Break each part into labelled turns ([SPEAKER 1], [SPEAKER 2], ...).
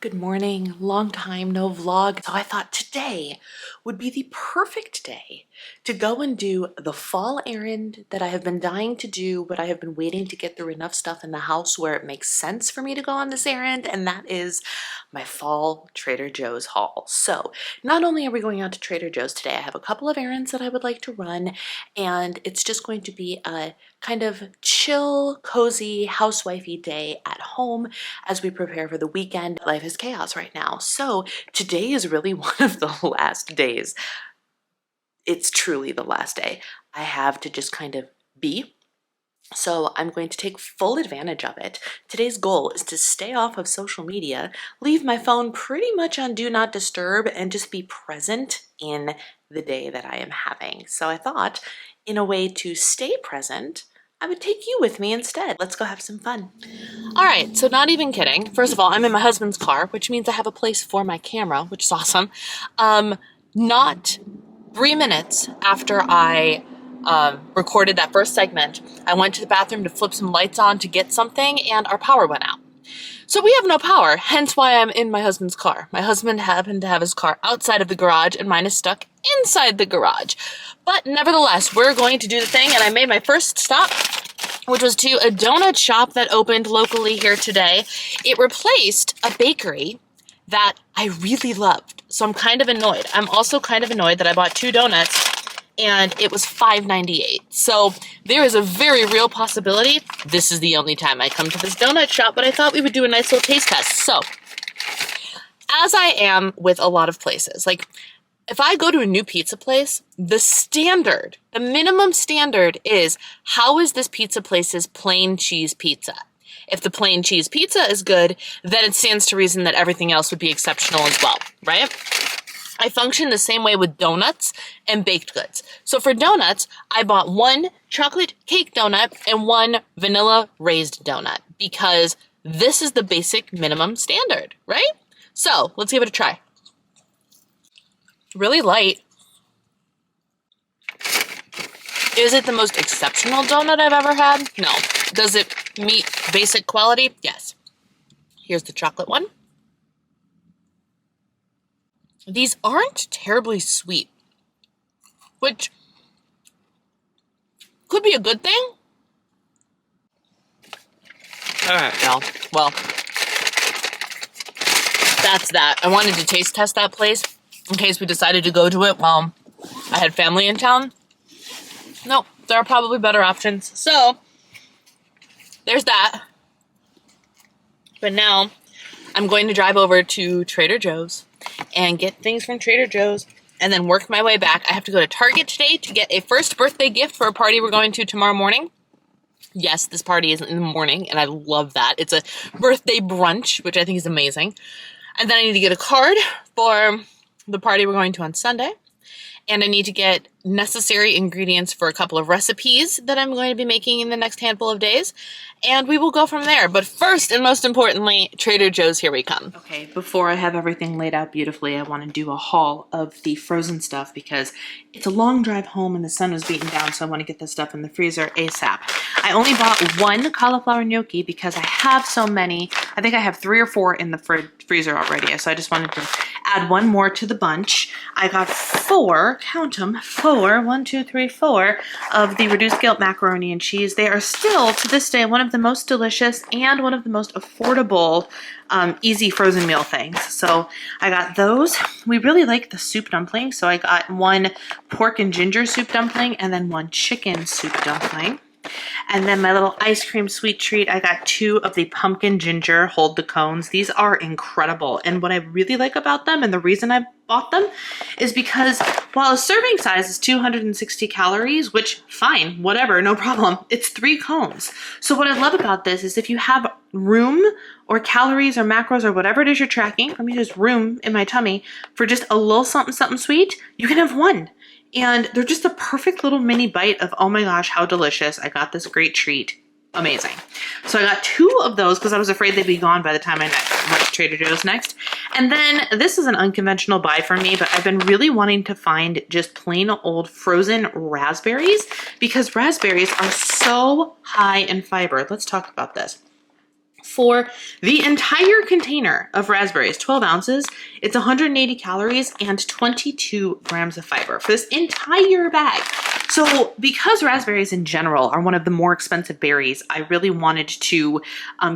[SPEAKER 1] Good morning, long time no vlog. So I thought today would be the perfect day to go and do the fall errand that I have been dying to do, but I have been waiting to get through enough stuff in the house where it makes sense for me to go on this errand, and that is my fall Trader Joe's haul. So not only are we going out to Trader Joe's today, I have a couple of errands that I would like to run, and it's just going to be a kind of chill, cozy, housewifey day at home as we prepare for the weekend. Life is chaos right now. So today is really one of the last days. It's truly the last day I have to just kind of be. So I'm going to take full advantage of it. Today's goal is to stay off of social media, leave my phone pretty much on do not disturb, and just be present in the day that I am having. So I thought, in a way to stay present, I would take you with me instead. Let's go have some fun. All right, so not even kidding. First of all, I'm in my husband's car, which means I have a place for my camera, which is awesome. Not 3 minutes after I recorded that first segment, I went to the bathroom to flip some lights on to get something, and our power went out. So we have no power, hence why I'm in my husband's car. My husband happened to have his car outside of the garage, and mine is stuck inside the garage. But nevertheless, we're going to do the thing, and I made my first stop, which was to a donut shop that opened locally here today. It replaced a bakery that I really loved, so I'm kind of annoyed. I'm also kind of annoyed that I bought 2 donuts, and it was $5.98. So there is a very real possibility this is the only time I come to this donut shop, but I thought we would do a nice little taste test. So, as I am with a lot of places, like if I go to a new pizza place, the minimum standard is, how is this pizza place's plain cheese pizza? If the plain cheese pizza is good, then it stands to reason that everything else would be exceptional as well, right? I function the same way with donuts and baked goods. So for donuts, I bought 1 chocolate cake donut and 1 vanilla raised donut because this is the basic minimum standard, right? So let's give it a try. Really light. Is it the most exceptional donut I've ever had? No. Does it meet basic quality? Yes. Here's the chocolate one. These aren't terribly sweet, which could be a good thing. All right, y'all. Well, that's that. I wanted to taste test that place in case we decided to go to it while I had family in town. No, there are probably better options. So, there's that. But now, I'm going to drive over to Trader Joe's and get things from Trader Joe's and then work my way back. I have to go to Target today to get a first birthday gift for a party we're going to tomorrow morning. Yes, this party is in the morning, and I love that. It's a birthday brunch, which I think is amazing. And then I need to get a card for the party we're going to on Sunday. And I need to get necessary ingredients for a couple of recipes that I'm going to be making in the next handful of days. And we will go from there. But first, and most importantly, Trader Joe's, here we come. Okay, before I have everything laid out beautifully, I want to do a haul of the frozen stuff because it's a long drive home and the sun was beating down, so I want to get this stuff in the freezer ASAP. I only bought 1 cauliflower gnocchi because I have so many. I think I have 3 or 4 in the freezer already, so I just wanted to add 1 more to the bunch. I got 4, count them, 4, 1, 2, 3, 4 of the reduced guilt macaroni and cheese. They are still, to this day, one of the most delicious and one of the most affordable easy frozen meal things. So I got those. We really like the soup dumpling, so I got 1 pork and ginger soup dumpling and then 1 chicken soup dumpling. And then my little ice cream sweet treat, I got 2 of the pumpkin ginger hold the cones. These are incredible. And what I really like about them, and the reason I bought them, is because while a serving size is 260 calories, which fine, whatever, no problem, it's 3 cones. So what I love about this is if you have room or calories or macros or whatever it is you're tracking, let me just room in my tummy for just a little something, something sweet, you can have 1. And they're just a perfect little mini bite of, oh my gosh, how delicious. I got this great treat. Amazing. So I got 2 of those because I was afraid they'd be gone by the time I went to Trader Joe's next. And then this is an unconventional buy for me, but I've been really wanting to find just plain old frozen raspberries because raspberries are so high in fiber. Let's talk about this. for the entire container of raspberries, 12 ounces. It's 180 calories and 22 grams of fiber for this entire bag. So because raspberries in general are one of the more expensive berries, I really wanted to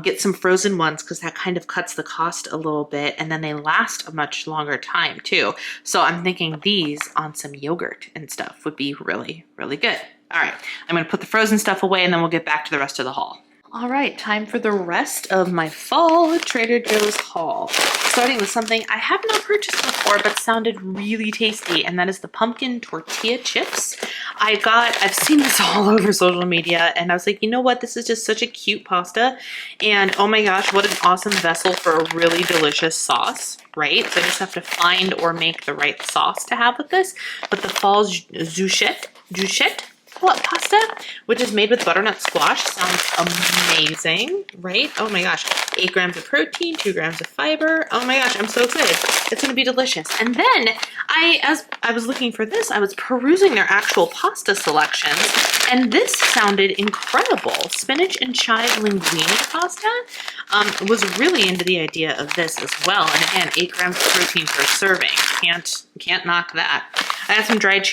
[SPEAKER 1] get some frozen ones because that kind of cuts the cost a little bit, and then they last a much longer time too. So I'm thinking these on some yogurt and stuff would be really, really good. All right, I'm gonna put the frozen stuff away and then we'll get back to the rest of the haul. All right, time for the rest of my fall Trader Joe's haul. Starting with something I have not purchased before but sounded really tasty, and that is the pumpkin tortilla chips. I've seen this all over social media, and I was like, you know what? This is just such a cute pasta, and oh my gosh, what an awesome vessel for a really delicious sauce, right? So I just have to find or make the right sauce to have with this. But the fall Juchette pasta, which is made with butternut squash, sounds amazing, right? Oh my gosh, 8 grams of protein, 2 grams of fiber. Oh my gosh, I'm so excited. It's gonna be delicious. And then as I was looking for this, I was perusing their actual pasta selections, and this sounded incredible. Spinach and chive linguine pasta. Was really into the idea of this as well. And again, 8 grams of protein per serving. Can't knock that. I have some dried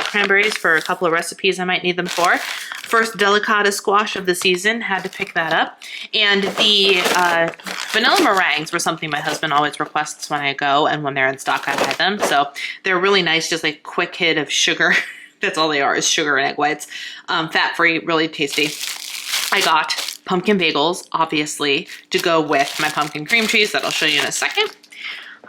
[SPEAKER 1] cranberries for a couple of recipes I might need them for. First delicata squash of the season, had to pick that up. And the vanilla meringues were something my husband always requests when I go, and when they're in stock I buy them. So they're really nice, just like quick hit of sugar. That's all they are, is sugar and egg whites. Fat-free, really tasty. I got pumpkin bagels, obviously, to go with my pumpkin cream cheese that I'll show you in a second.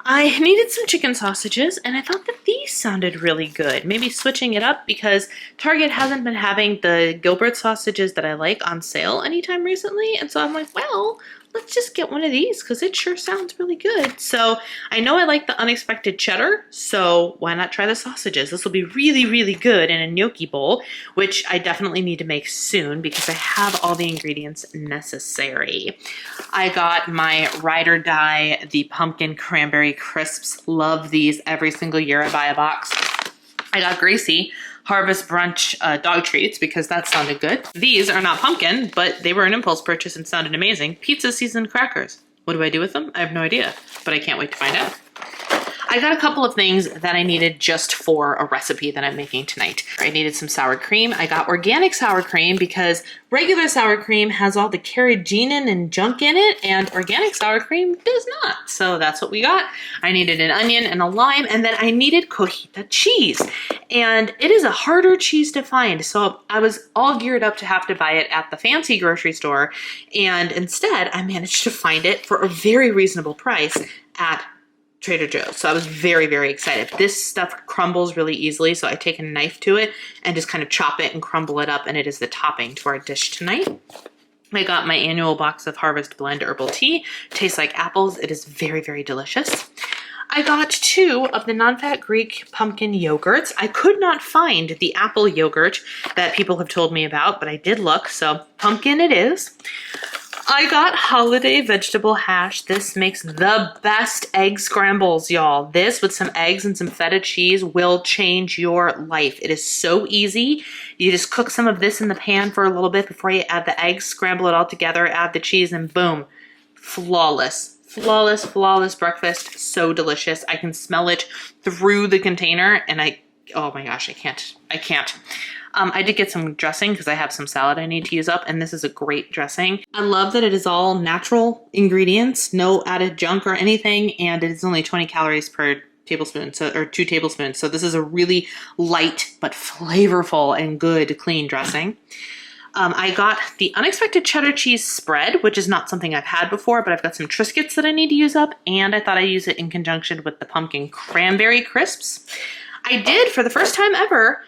[SPEAKER 1] I needed some chicken sausages, and I thought that these sounded really good. Maybe switching it up because Target hasn't been having the Gilbert sausages that I like on sale anytime recently. And so I'm like, well, let's just get one of these because it sure sounds really good. So I know I like the unexpected cheddar, so why not try the sausages? This will be really, really good in a gnocchi bowl, which I definitely need to make soon because I have all the ingredients necessary. I got my ride or die, the pumpkin cranberry crisps. Love these every single year I buy a box. I got Gracie Harvest Brunch dog treats because that sounded good. These are not pumpkin, but they were an impulse purchase and sounded amazing. Pizza seasoned crackers. What do I do with them? I have no idea, but I can't wait to find out. I got a couple of things that I needed just for a recipe that I'm making tonight. I needed some sour cream. I got organic sour cream because regular sour cream has all the carrageenan and junk in it, and organic sour cream does not. So that's what we got. I needed an onion and a lime, and then I needed cojita cheese. And it is a harder cheese to find, so I was all geared up to have to buy it at the fancy grocery store, and instead I managed to find it for a very reasonable price at Trader Joe's. So I was very, very excited. This stuff crumbles really easily, so I take a knife to it and just kind of chop it and crumble it up, and it is the topping to our dish tonight. I got my annual box of Harvest Blend herbal tea. Tastes like apples. It is very, very delicious. I got 2 of the non-fat Greek pumpkin yogurts. I could not find the apple yogurt that people have told me about, but I did look, so pumpkin it is. I got holiday vegetable hash. This makes the best egg scrambles, y'all. This with some eggs and some feta cheese will change your life. It is so easy. You just cook some of this in the pan for a little bit before you add the eggs, scramble it all together, add the cheese, and boom, flawless. Flawless, flawless breakfast. So delicious. I can smell it through the container, and oh my gosh, I can't. I did get some dressing because I have some salad I need to use up, and this is a great dressing. I love that it is all natural ingredients, no added junk or anything, and it is only 20 calories per tablespoon, or 2 tablespoons. So this is a really light but flavorful and good clean dressing. I got the unexpected cheddar cheese spread, which is not something I've had before, but I've got some Triscuits that I need to use up, and I thought I'd use it in conjunction with the pumpkin cranberry crisps. I did, for the first time ever,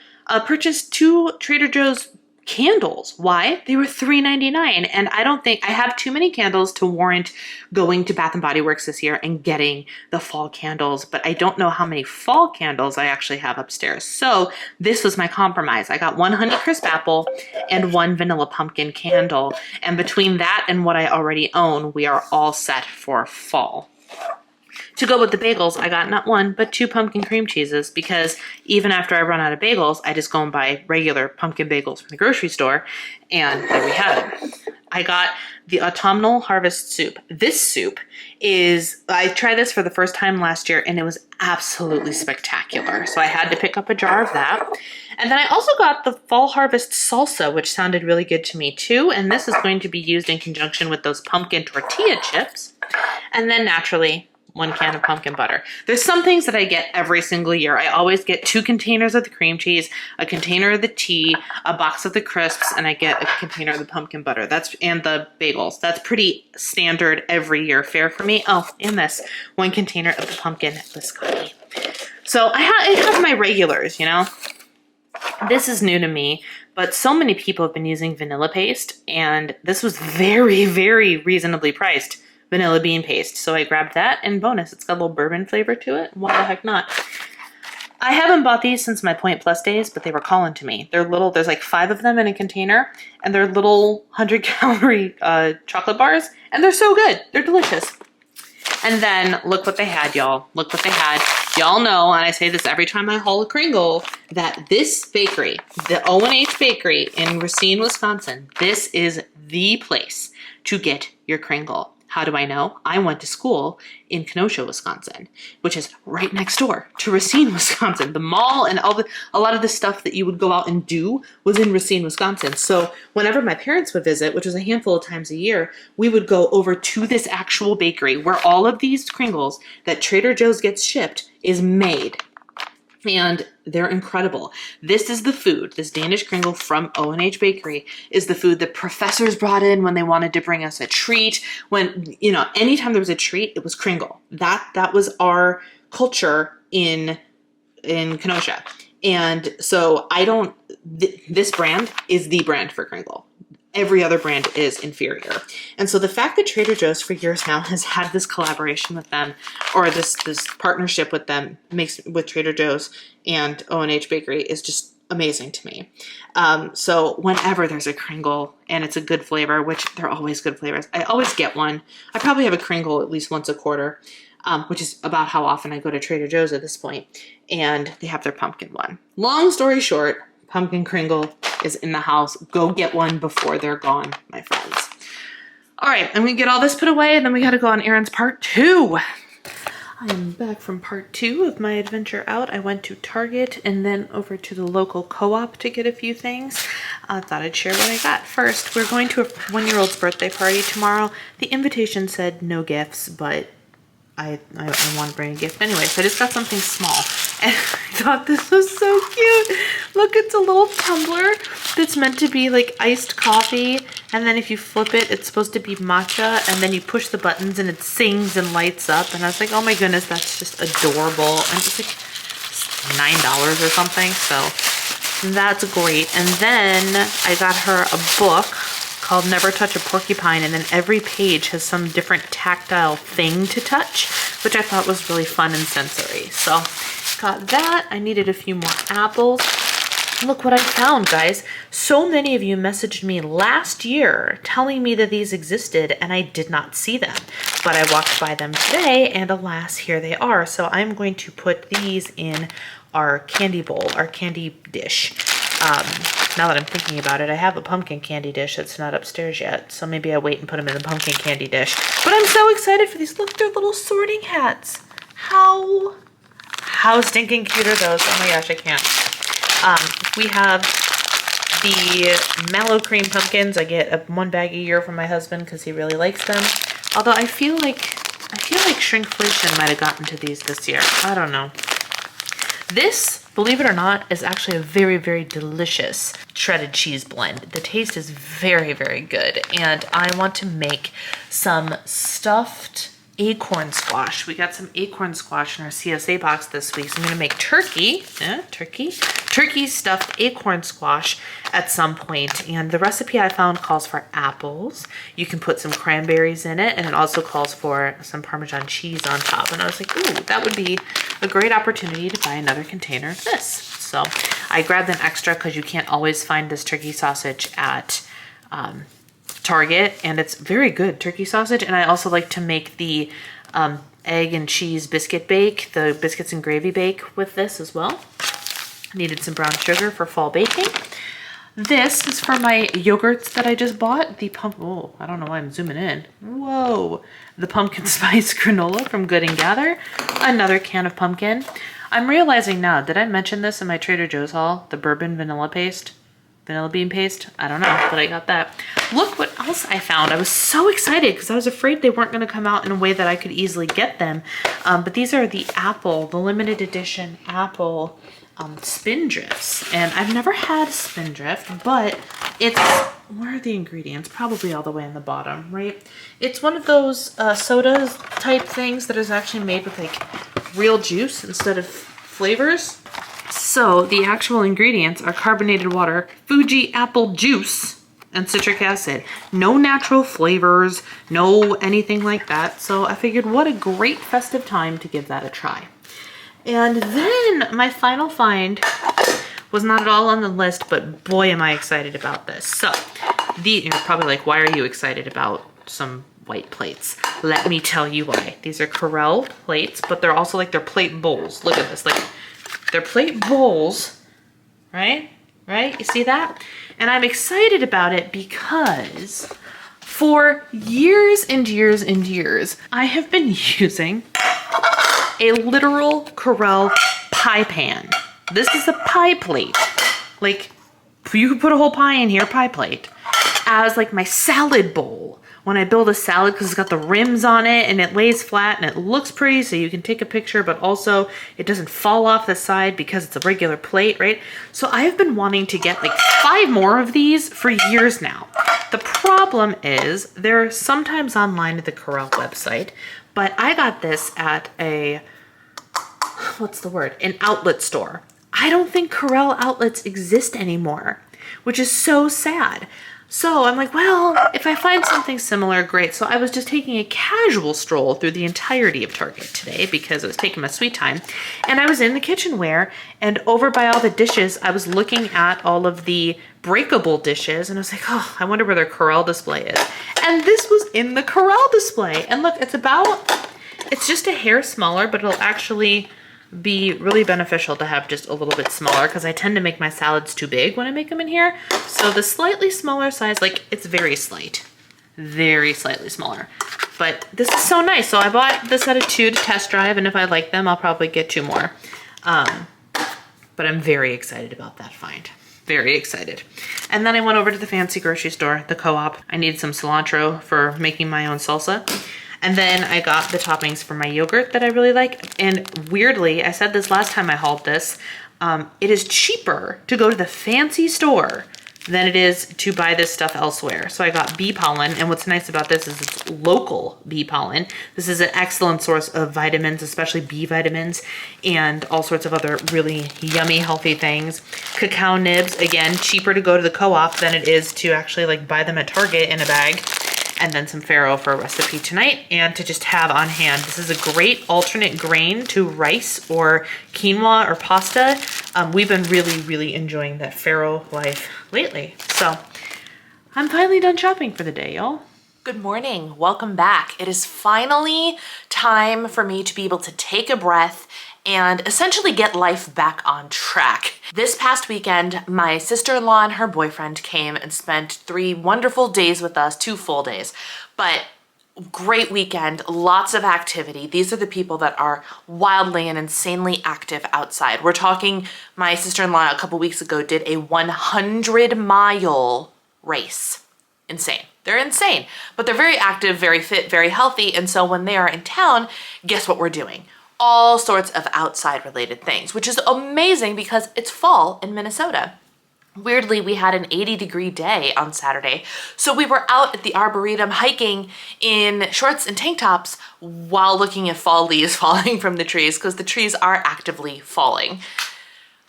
[SPEAKER 1] purchased 2 Trader Joe's candles. Why? They were $3.99, and I don't think I have too many candles to warrant going to Bath & Body Works this year and getting the fall candles, but I don't know how many fall candles I actually have upstairs. So this was my compromise. I got 1 Honeycrisp apple and 1 vanilla pumpkin candle, and between that and what I already own, we are all set for fall. To go with the bagels, I got not 1, but 2 pumpkin cream cheeses because even after I run out of bagels, I just go and buy regular pumpkin bagels from the grocery store, and there we have it. I got the autumnal harvest soup. This soup is, I tried this for the first time last year and it was absolutely spectacular. So I had to pick up a jar of that. And then I also got the fall harvest salsa, which sounded really good to me too. And this is going to be used in conjunction with those pumpkin tortilla chips. And then naturally, 1 can of pumpkin butter. There's some things that I get every single year. I always get 2 containers of the cream cheese, a container of the tea, a box of the crisps, and I get a container of the pumpkin butter. And the bagels. That's pretty standard every year fare for me. Oh, and this 1 container of the pumpkin biscotti. So I have my regulars, you know. This is new to me, but so many people have been using vanilla paste, and this was very, very reasonably priced. Vanilla bean paste. So I grabbed that, and bonus, it's got a little bourbon flavor to it. Why the heck not? I haven't bought these since my Point Plus days, but they were calling to me. They're little, there's like 5 of them in a container, and they're little 100-calorie chocolate bars, and they're so good. They're delicious. And then look what they had, y'all. Look what they had. Y'all know, and I say this every time I haul a Kringle, that this bakery, the O&H Bakery in Racine, Wisconsin, this is the place to get your Kringle. How do I know? I went to school in Kenosha, Wisconsin, which is right next door to Racine, Wisconsin. The mall and a lot of the stuff that you would go out and do was in Racine, Wisconsin. So whenever my parents would visit, which was a handful of times a year, we would go over to this actual bakery where all of these Kringles that Trader Joe's gets shipped is made. And they're incredible. This is the food, this Danish Kringle from O&H Bakery is the food that professors brought in when they wanted to bring us a treat. When, you know, anytime there was a treat, it was Kringle. That was our culture in Kenosha. And so this brand is the brand for Kringle. Every other brand is inferior. And so the fact that Trader Joe's for years now has had this collaboration with them, or this partnership with them, with Trader Joe's and O&H Bakery, is just amazing to me. So whenever there's a Kringle and it's a good flavor, which they're always good flavors, I always get one. I probably have a Kringle at least once a quarter, which is about how often I go to Trader Joe's at this point. And they have their pumpkin one. Long story short, pumpkin Kringle is in the house. Go get one before they're gone, my friends. All right, I'm gonna get all this put away, and then we gotta go on errands part 2. I am back from part 2 of my adventure out. I went to Target and then over to the local co-op to get a few things. I thought I'd share what I got. First, we're going to a 1-year-old's birthday party tomorrow. The invitation said no gifts, but I want to bring a gift anyway, so I just got something small. And I thought this was so cute. Look, it's a little tumbler that's meant to be like iced coffee. And then if you flip it, it's supposed to be matcha. And then you push the buttons and it sings and lights up. And I was like, oh my goodness, that's just adorable. And it's like $9 or something. So that's great. And then I got her a book called Never Touch a Porcupine, and then every page has some different tactile thing to touch, which I thought was really fun and sensory. So got that. I needed a few more apples. Look what I found, guys. So many of you messaged me last year telling me that these existed, and I did not see them. But I walked by them today, and alas, here they are. So I'm going to put these in our candy bowl, our candy dish. Now that I'm thinking about it, I have a pumpkin candy dish that's not upstairs yet, so maybe I wait and put them in the pumpkin candy dish. But I'm so excited for these. Look, they're little sorting hats. How stinking cute are those? Oh my gosh, I can't. We have the mallow cream pumpkins. I get 1 bag a year from my husband because he really likes them. Although I feel like shrinkflation might have gotten to these this year. I don't know. This, believe it or not, is actually a very, very delicious shredded cheese blend. The taste is very, very good. And I want to make some stuffed acorn squash. We got some acorn squash in our CSA box this week. So I'm gonna make turkey stuffed acorn squash at some point. And the recipe I found calls for apples. You can put some cranberries in it, and it also calls for some Parmesan cheese on top. And I was like, ooh, that would be a great opportunity to buy another container of this. So I grabbed an extra because you can't always find this turkey sausage at Target, and it's very good turkey sausage. And I also like to make the egg and cheese biscuit bake, the biscuits and gravy bake with this as well. Needed some brown sugar for fall baking. This is for my yogurts that I just bought. The oh, I don't know why I'm zooming in. Whoa. The pumpkin spice granola from Good and Gather. Another can of pumpkin. I'm realizing now, did I mention this in my Trader Joe's haul? The bourbon vanilla paste? Vanilla bean paste? I don't know, but I got that. Look what else I found. I was so excited because I was afraid they weren't going to come out in a way that I could easily get them. But these are the the limited edition apple spindrifts. And I've never had spindrift, but it's, where are the ingredients? Probably all the way in the bottom, right? It's one of those soda type things that is actually made with like real juice instead of flavors. So the actual ingredients are carbonated water, Fuji apple juice, and citric acid. No natural flavors, no anything like that. So I figured what a great festive time to give that a try. And then my final find was not at all on the list, but boy am I excited about this. So you're probably like, why are you excited about some white plates? Let me tell you why. These are Corelle plates, but they're also like they're plate bowls. Look at this, like they're plate bowls, right? Right, you see that? And I'm excited about it because for years and years and years, I have been using a literal Corelle pie pan. This is a pie plate. Like, you could put a whole pie in here, pie plate, as like my salad bowl. When I build a salad, because it's got the rims on it and it lays flat and it looks pretty so you can take a picture, but also it doesn't fall off the side because it's a regular plate, right? So I have been wanting to get like 5 more of these for years now. The problem is they're sometimes online at the Corelle website, but I got this at a, what's the word? An outlet store. I don't think Corelle outlets exist anymore, which is so sad. So I'm like, well, if I find something similar, great. So I was just taking a casual stroll through the entirety of Target today because it was taking my sweet time. And I was in the kitchenware, and over by all the dishes, I was looking at all of the breakable dishes, and I was like, oh, I wonder where their Corelle display is. And this was in the Corelle display. And look, it's just a hair smaller, but it'll actually be really beneficial to have just a little bit smaller because I tend to make my salads too big when I make them in here. So the slightly smaller size, like it's very slightly smaller, but this is so nice. So I bought this set of 2 to test drive, and if I like them, I'll probably get 2 more. But I'm very excited about that find. Very excited. And then I went over to the fancy grocery store, the Co-op. I needed some cilantro for making my own salsa. And then I got the toppings for my yogurt that I really like. And weirdly, I said this last time I hauled this, it is cheaper to go to the fancy store than it is to buy this stuff elsewhere. So I got bee pollen, and what's nice about this is it's local bee pollen. This is an excellent source of vitamins, especially B vitamins, and all sorts of other really yummy, healthy things. Cacao nibs, again, cheaper to go to the Co-op than it is to actually like buy them at Target in a bag. And then some farro for a recipe tonight and to just have on hand. This is a great alternate grain to rice or quinoa or pasta. We've been really, really enjoying that farro life lately. So I'm finally done shopping for the day, y'all. Good morning, welcome back. It is finally time for me to be able to take a breath and essentially get life back on track. This past weekend, my sister-in-law and her boyfriend came and spent 3 wonderful days with us, 2 full days, but great weekend, lots of activity. These are the people that are wildly and insanely active outside. We're talking, my sister-in-law a couple weeks ago did a 100-mile race. Insane. They're insane, but they're very active, very fit, very healthy, and so when they are in town, guess what we're doing? All sorts of outside related things, which is amazing because it's fall in Minnesota. Weirdly, we had an 80-degree day on Saturday, so we were out at the Arboretum hiking in shorts and tank tops while looking at fall leaves falling from the trees because the trees are actively falling.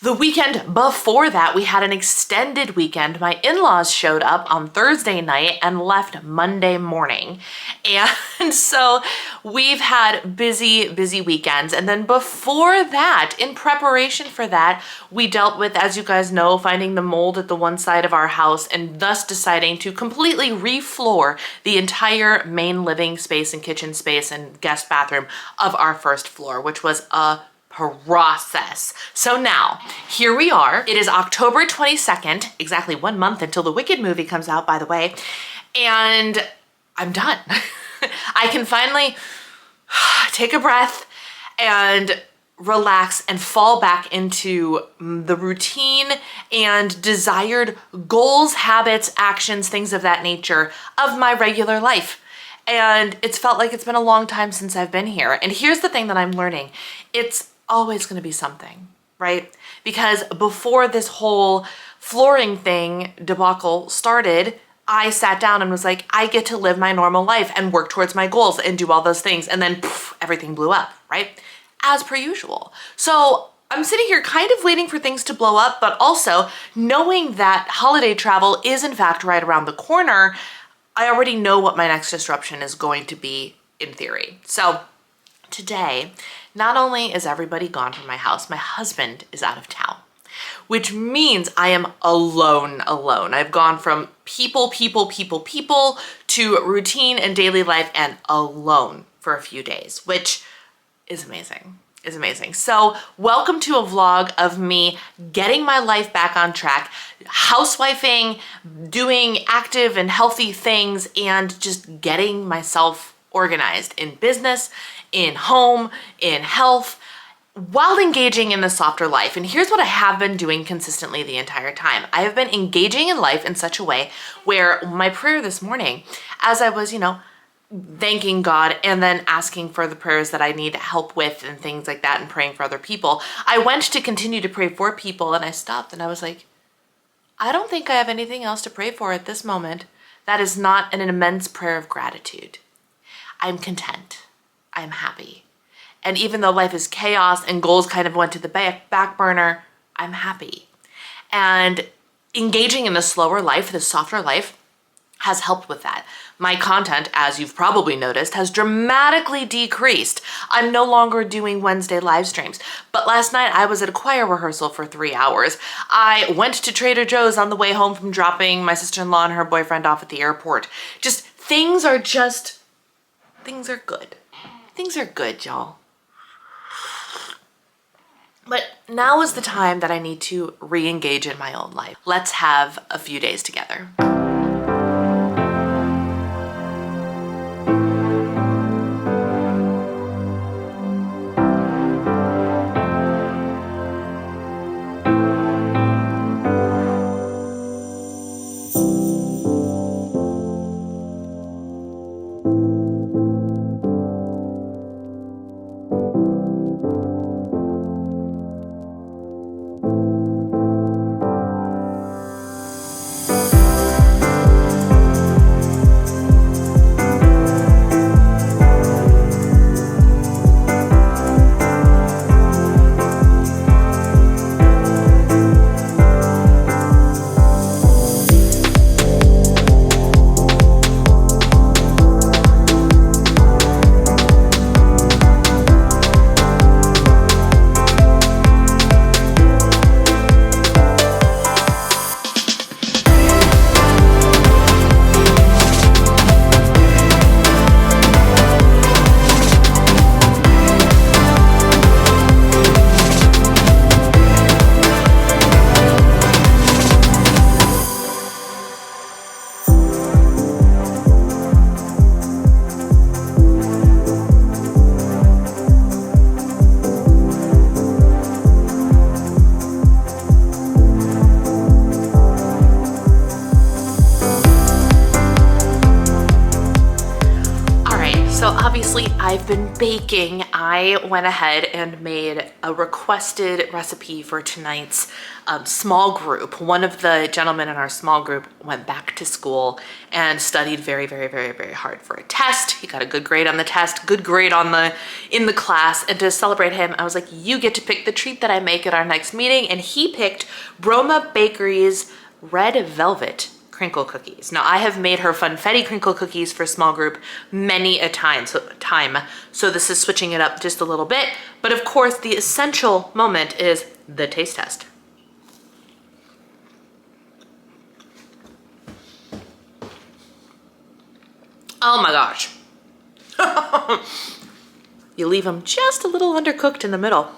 [SPEAKER 1] The weekend before that, we had an extended weekend. My in-laws showed up on Thursday night and left Monday morning. And so we've had busy, busy weekends. And then before that, in preparation for that, we dealt with, as you guys know, finding the mold at the one side of our house and thus deciding to completely refloor the entire main living space and kitchen space and guest bathroom of our first floor, which was a process. So now, here we are. It is October 22nd, exactly 1 month until the Wicked movie comes out, by the way, and I'm done. I can finally take a breath and relax and fall back into the routine and desired goals, habits, actions, things of that nature of my regular life. And it's felt like it's been a long time since I've been here. And here's the thing that I'm learning. It's always going to be something, right? Because before this whole flooring thing debacle started, I sat down and was like, I get to live my normal life and work towards my goals and do all those things. And then poof, everything blew up, right? As per usual. So I'm sitting here kind of waiting for things to blow up, but also knowing that holiday travel is in fact right around the corner, I already know what my next disruption is going to be in theory. So today, not only is everybody gone from my house, my husband is out of town, which means I am alone. I've gone from people to routine and daily life and alone for a few days, which is amazing. So welcome to a vlog of me getting my life back on track, housewifing, doing active and healthy things, and just getting myself organized in business, in home, in health, while engaging in the softer life. And here's what I have been doing consistently the entire time. I have been engaging in life in such a way where my prayer this morning, as I was, thanking God and then asking for the prayers that I need help with and things like that and praying for other people, I went to continue to pray for people and I stopped and I was like, I don't think I have anything else to pray for at this moment. That is not an immense prayer of gratitude. I'm content. I'm happy. And even though life is chaos and goals kind of went to the back burner, I'm happy. And engaging in the slower life, the softer life, has helped with that. My content, as you've probably noticed, has dramatically decreased. I'm no longer doing Wednesday live streams, but last night I was at a choir rehearsal for 3 hours. I went to Trader Joe's on the way home from dropping my sister-in-law and her boyfriend off at the airport. Things are good. Things are good, y'all. But now is the time that I need to re-engage in my own life. Let's have a few days together. I've been baking. I went ahead and made a requested recipe for tonight's small group. One of the gentlemen in our small group went back to school and studied very hard for a test. He got a good grade on the test, good grade in the class, and to celebrate him, I was like, you get to pick the treat that I make at our next meeting, and he picked Broma Bakery's Red Velvet crinkle cookies. Now, I have made her funfetti crinkle cookies for small group many a time, so this is switching it up just a little bit. But of course, the essential moment is the taste test. Oh my gosh. You leave them just a little undercooked in the middle.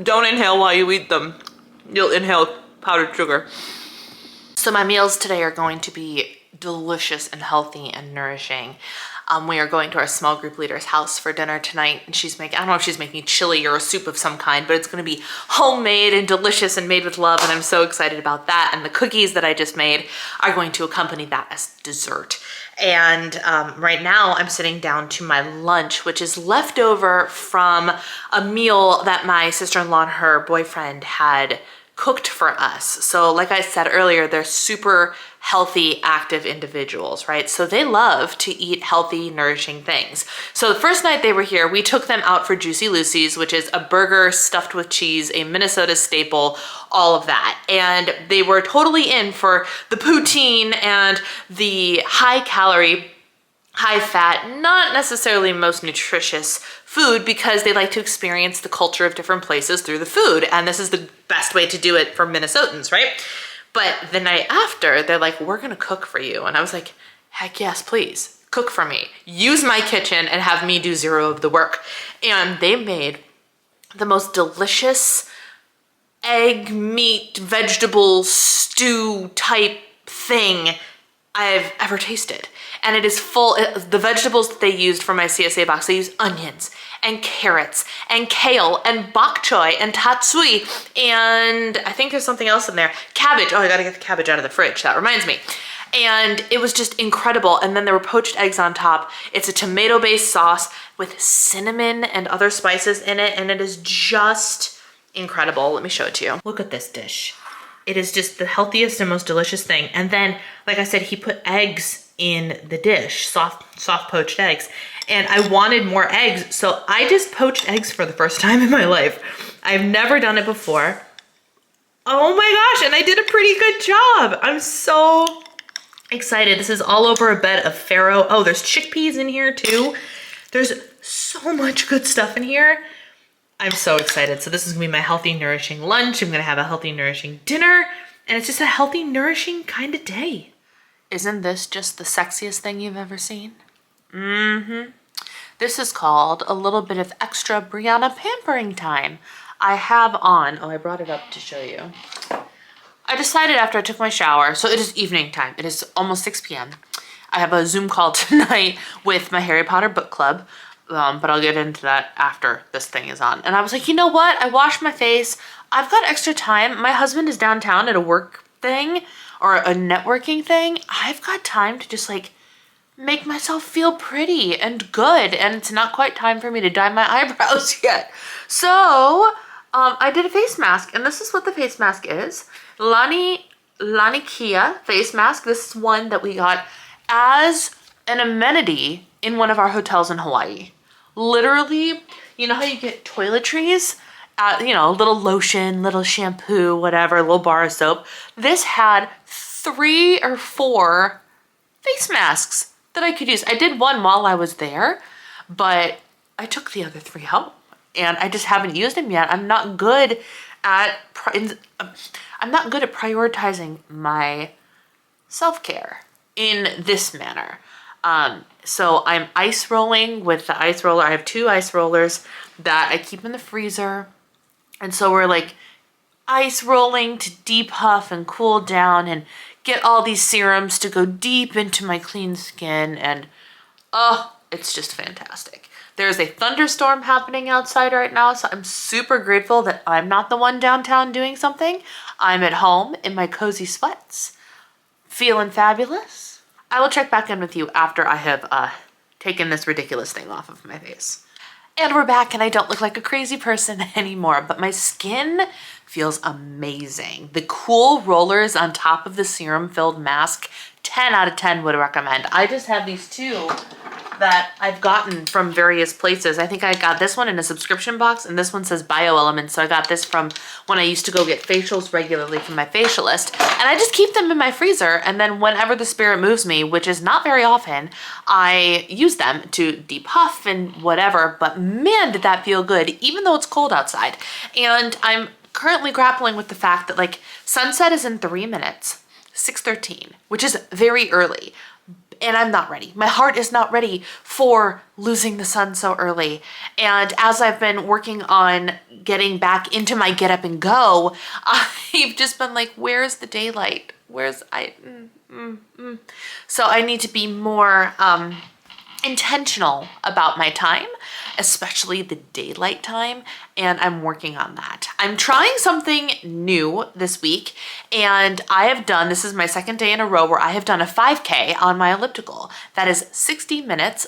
[SPEAKER 1] Don't inhale while you eat them. You'll inhale powdered sugar. So my meals today are going to be delicious and healthy and nourishing. We are going to our small group leader's house for dinner tonight, and she's making, I don't know if she's making chili or a soup of some kind, but it's gonna be homemade and delicious and made with love, and I'm so excited about that. And the cookies that I just made are going to accompany that as dessert. And right now I'm sitting down to my lunch, which is leftover from a meal that my sister-in-law and her boyfriend had cooked for us. So like I said earlier, they're super healthy, active individuals, right? So they love to eat healthy, nourishing things. So the first night they were here, we took them out for Juicy Lucy's, which is a burger stuffed with cheese, a Minnesota staple, all of that. And they were totally in for the poutine and the high calorie, high fat, not necessarily most nutritious food, because they like to experience the culture of different places through the food. And this is the best way to do it for Minnesotans, right? But the night after, they're like, we're gonna cook for you. And I was like, heck yes, please, cook for me. Use my kitchen and have me do zero of the work. And they made the most delicious egg, meat, vegetable stew type thing I've ever tasted. And it is full, the vegetables that they used for my CSA box, they used onions and carrots and kale and bok choy and tatsui, and I think there's something else in there. Cabbage. Oh, I gotta get the cabbage out of the fridge. That reminds me. And it was just incredible. And then there were poached eggs on top. It's a tomato-based sauce with cinnamon and other spices in it, and it is just incredible. Let me show it to you. Look at this dish. It is just the healthiest and most delicious thing. And then, like I said, he put eggs in the dish, soft poached eggs. And I wanted more eggs, so I just poached eggs for the first time in my life. I've never done it before. Oh my gosh, and I did a pretty good job. I'm so excited. This is all over a bed of farro. Oh, there's chickpeas in here too. There's so much good stuff in here. I'm so excited. So this is gonna be my healthy, nourishing lunch. I'm gonna have a healthy, nourishing dinner, and it's just a healthy, nourishing kind of day. Isn't this just the sexiest thing you've ever seen? Mm-hmm. This is called a little bit of extra Brianna pampering time. I have on, oh, I brought it up to show you. I decided after I took my shower, so it is evening time. It is almost 6 p.m. I have a Zoom call tonight with my Harry Potter book club, but I'll get into that after this thing is on. And I was like, you know what? I washed my face. I've got extra time. My husband is downtown at a work thing or a networking thing. I've got time to just like make myself feel pretty and good, and it's not quite time for me to dye my eyebrows yet. So I did a face mask, and this is what the face mask is. Lanikia face mask. This is one that we got as an amenity in one of our hotels in Hawaii. Literally, you know how you get toiletries? You know, a little lotion, little shampoo, whatever, a little bar of soap. This had 3 or 4 face masks that I could use. I did one while I was there, but I took the other 3 home, and I just haven't used them yet. I'm not good at prioritizing my self-care in this manner. So I'm ice rolling with the ice roller. I have 2 ice rollers that I keep in the freezer. And so we're like ice rolling to depuff and cool down and get all these serums to go deep into my clean skin. And oh, it's just fantastic. There's a thunderstorm happening outside right now, so I'm super grateful that I'm not the one downtown doing something. I'm at home in my cozy sweats, feeling fabulous. I will check back in with you after I have taken this ridiculous thing off of my face. And we're back, and I don't look like a crazy person anymore, but my skin feels amazing. The cool rollers on top of the serum-filled mask, 10 out of 10 would recommend. I just have these 2 that I've gotten from various places. I think I got this one in a subscription box, and this one says BioElements, so I got this from when I used to go get facials regularly from my facialist. And I just keep them in my freezer, and then whenever the spirit moves me, which is not very often, I use them to depuff and whatever. But man, did that feel good, even though it's cold outside. And I'm currently grappling with the fact that like sunset is in 3 minutes, 6:13, which is very early. and I'm not ready. My heart is not ready for losing the sun so early. And as I've been working on getting back into my get up and go, I've just been like, where's the daylight? So I need to be more intentional about my time, especially the daylight time, and I'm working on that. I'm trying something new this week, and this is my second day in a row where I have done a 5K on my elliptical. That is 60 minutes,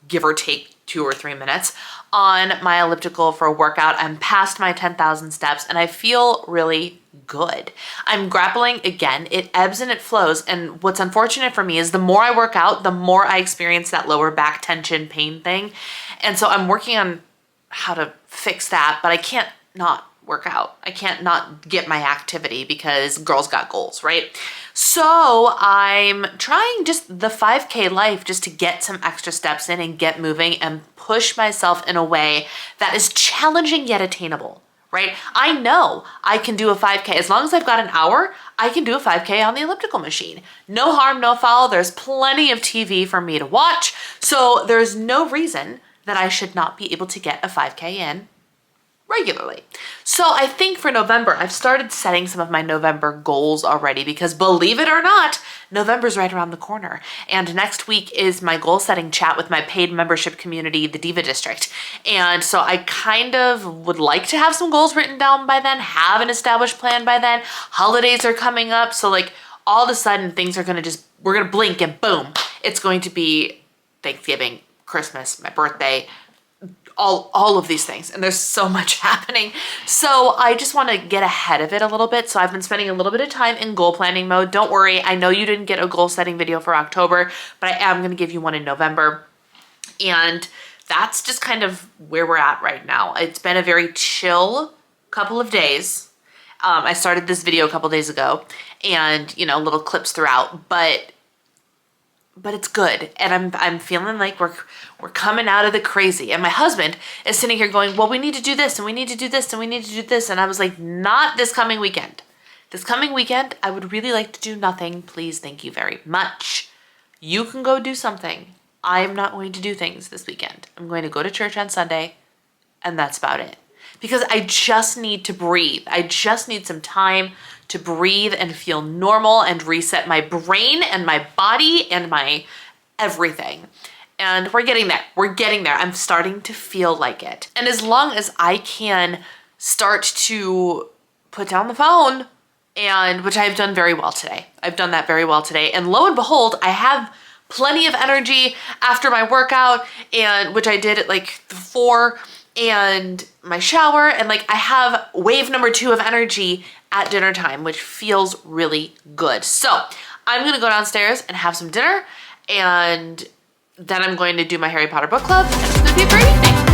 [SPEAKER 1] give or take 2 or 3 minutes on my elliptical for a workout. I'm past my 10,000 steps and I feel really good. I'm grappling again. It ebbs and it flows. And what's unfortunate for me is the more I work out, the more I experience that lower back tension pain thing. And so I'm working on how to fix that, but I can't not work out. I can't not get my activity because girls got goals, right? So I'm trying just the 5K life just to get some extra steps in and get moving and push myself in a way that is challenging yet attainable, right? I know I can do a 5K. As long as I've got an hour, I can do a 5K on the elliptical machine. No harm, no foul. There's plenty of TV for me to watch. So there's no reason that I should not be able to get a 5K in regularly. So I think for November, I've started setting some of my November goals already because believe it or not, November's right around the corner. And next week is my goal setting chat with my paid membership community, the Diva District. And so I kind of would like to have some goals written down by then, have an established plan by then. Holidays are coming up. So like all of a sudden things are we're going to blink and boom, it's going to be Thanksgiving, Christmas, my birthday, all of these things, and there's so much happening. So I just want to get ahead of it a little bit. So I've been spending a little bit of time in goal planning mode. Don't worry, I know you didn't get a goal setting video for October, but I am going to give you one in November. And that's just kind of where we're at right now. It's been a very chill couple of days. I started this video a couple days ago and, little clips throughout, but it's good. And I'm feeling like we're coming out of the crazy. And my husband is sitting here going, well, we need to do this and we need to do this and we need to do this. And I was like, not this coming weekend. This coming weekend, I would really like to do nothing. Please, thank you very much. You can go do something. I'm not going to do things this weekend. I'm going to go to church on Sunday and that's about it. Because I just need to breathe. I just need some time to breathe and feel normal and reset my brain and my body and my everything. And we're getting there. We're getting there. I'm starting to feel like it. And as long as I can start to put down the phone, and which I've done very well today. I've done that very well today. And lo and behold, I have plenty of energy after my workout, and which I did at like 4 and my shower, and like I have wave number 2 of energy at dinner time, which feels really good. So I'm gonna go downstairs and have some dinner, and then I'm going to do my Harry Potter book club, and it's gonna be a great evening.